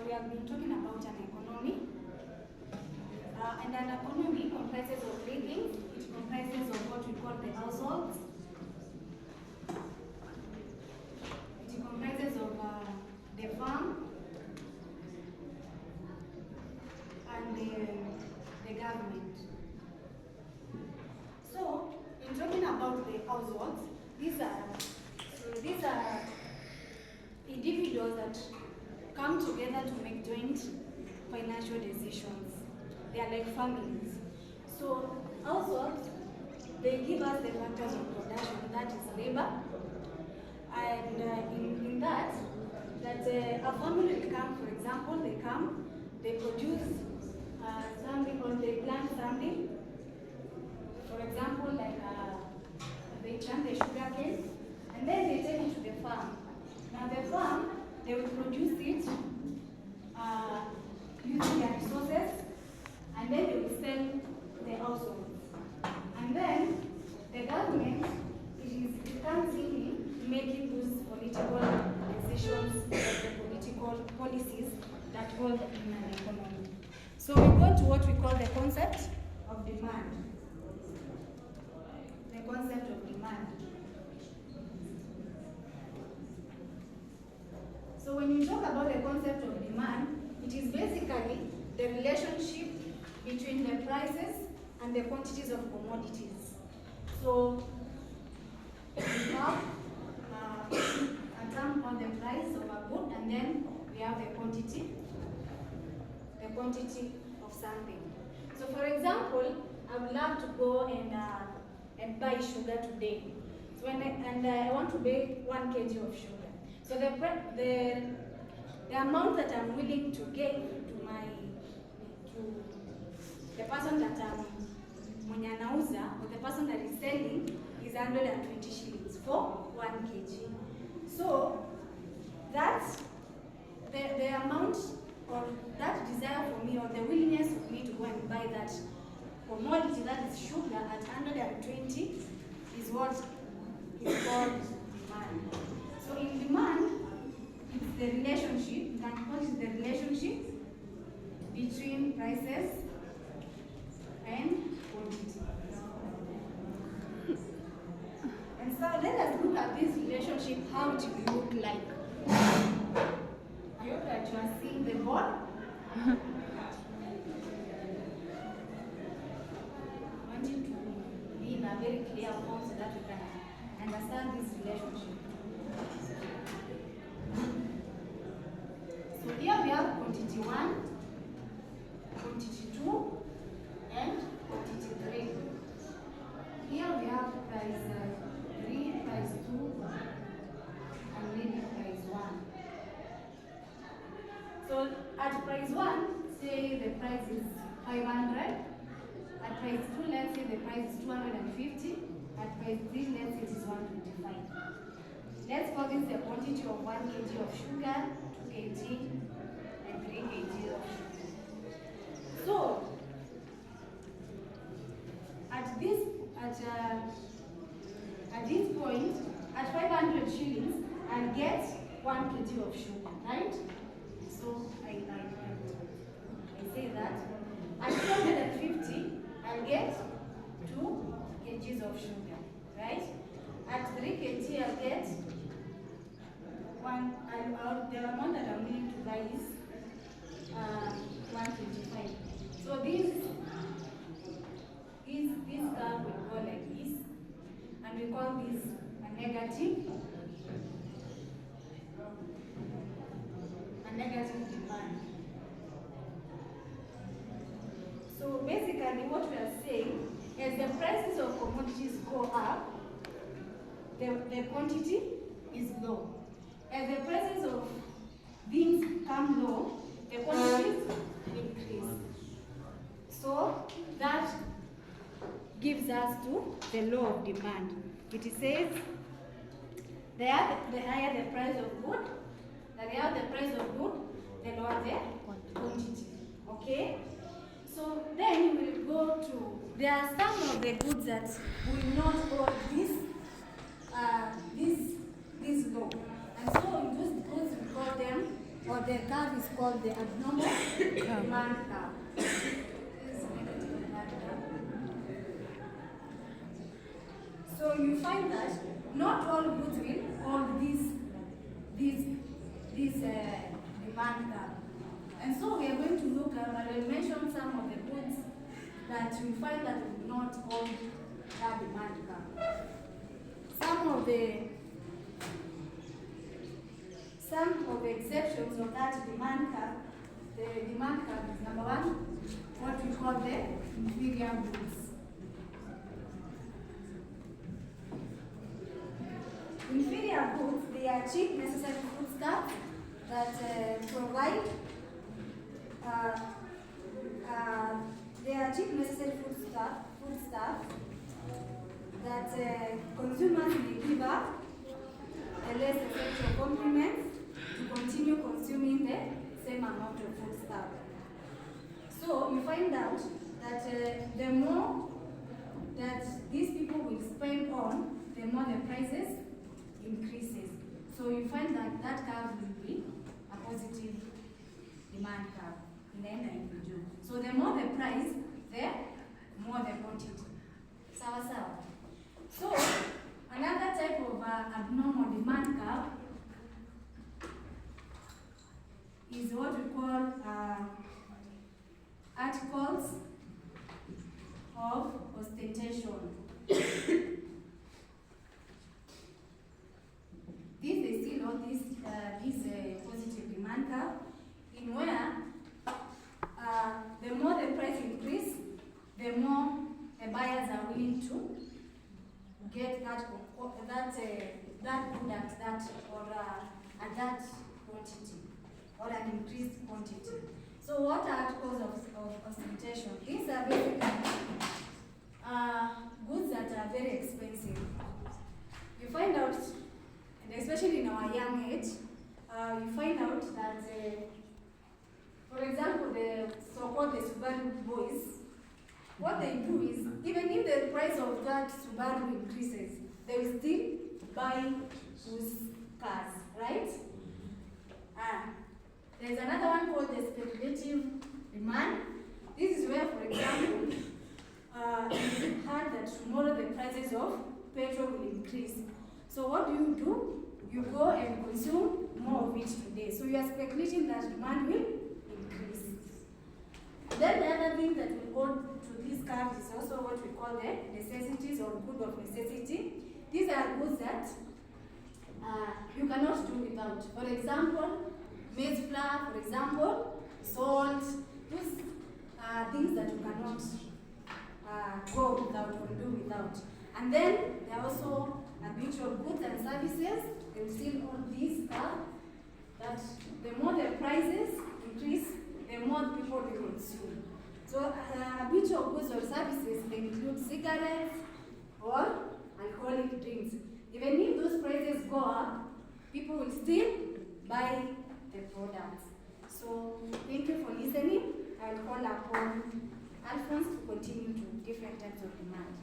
we have been talking about an economy. And an economy comprises of three things. It comprises of what we call the households. It comprises of the farm and the government. So, in talking about the households, these are individuals that come together to make joint financial decisions. They are like families. So households, they give us the factors of production, that is labor. And in that a family will come, for example, they produce something, or they plant something. For example, like they plant the sugar cane, and then they take it to the farm. Now the farm, they will produce it using their resources, and then they will sell the household. And then the government, it comes in making those political decisions, the political policies that hold in an economy. So we go to what we call the concept of demand. The concept of demand. So when you talk about the concept of demand, it is basically the relationship between the prices and the quantities of commodities. So we have a term called the price of a good, and then we have the quantity of something. So for example, I would love to go and buy sugar today. So I want to buy 1 kg of sugar. So the amount that I'm willing to give to the person that mwenye anauza, or the person that is selling, is 120 shillings for 1 kg. So that's the amount, or that desire for me, or the willingness for me to go and buy that commodity, that is sugar, at 120 is what is called demand. So in demand, it's the relationship, you can call it the relationship between prices and quantity. And so let us look at this relationship, how it will look like. I hope that you are seeing the board. I want you to be in a very clear form so that you can understand this relationship. So here we have quantity 1, quantity 2, and quantity 3. Here we have price 3, price 2, and maybe price 1. So at price 1, say the price is 500. At price 2, let's say the price is 250. At price 3, let's say it is 125. Let's call this the quantity of 1 kg of sugar, 2 kg, and 3 kg of sugar. So at this point, at 500 shillings, I'll get 1 kg of sugar, right? So I say that. At 250, I'll get 2 kgs of sugar, right? At 3 kg, I'll get the amount that I'm willing to buy is 125. So this curve we call like this, and we call this a negative demand. So basically what we are saying is the prices of commodities go up, the quantity is low. As the prices of things come low, the quantities increase. So that gives us to the law of demand. It says the higher the price of good, the lower the quantity. Okay? So then we will go to, there are some of the goods that will not hold this law. And so in those goods we call them or the curve is called the abnormal demand curve. This negative demand curve. So you find that not all goods will hold this demand curve. And so we are going to look at, I will mention some of the goods that you find that will not hold that demand curve. Some of the exceptions of that demand curve, the demand curve is number one, what we call the inferior goods. Inferior goods, they are cheap necessary foodstuffs that provide, they are cheap necessary foodstuffs that consumers may give up a less essential complements to continue consuming the same amount of foodstuff. So you find out that the more that these people will spend on, the more the prices increases. So you find that that curve will be a positive demand curve in any individual. So the more the price, the more the quantity. Sawa. So another type of abnormal demand curve is what we call articles of ostentation. They still hold this positive demand curve, in where the more the price increase, the more the buyers are willing to get that product at that quantity or an increased quantity. So what are articles of ostentation? These are basically goods that are very expensive. You find out, and especially in our young age, you find out that, for example, the so-called the Subaru boys, what they do is, even if the price of that Subaru increases, they will still buy those cars, right? There's another one called the speculative demand. This is where, for example, you heard that tomorrow the prices of petrol will increase. So what do? You go and consume more of it today. So you are speculating that demand will increase. Then the other thing that will go to this curve is also what we call the necessities or good of necessity. These are goods that you cannot do without. For example, maize flour, for example, salt. Those are things that you cannot go without or do without. And then there are also habitual goods and services. They will still own these that the more the prices increase, the more people will consume. So habitual goods or services may include cigarettes or alcoholic drinks. Even if those prices go up, people will still buy the products. So thank you for listening. I'll call upon Alphonse to continue to different types of demand.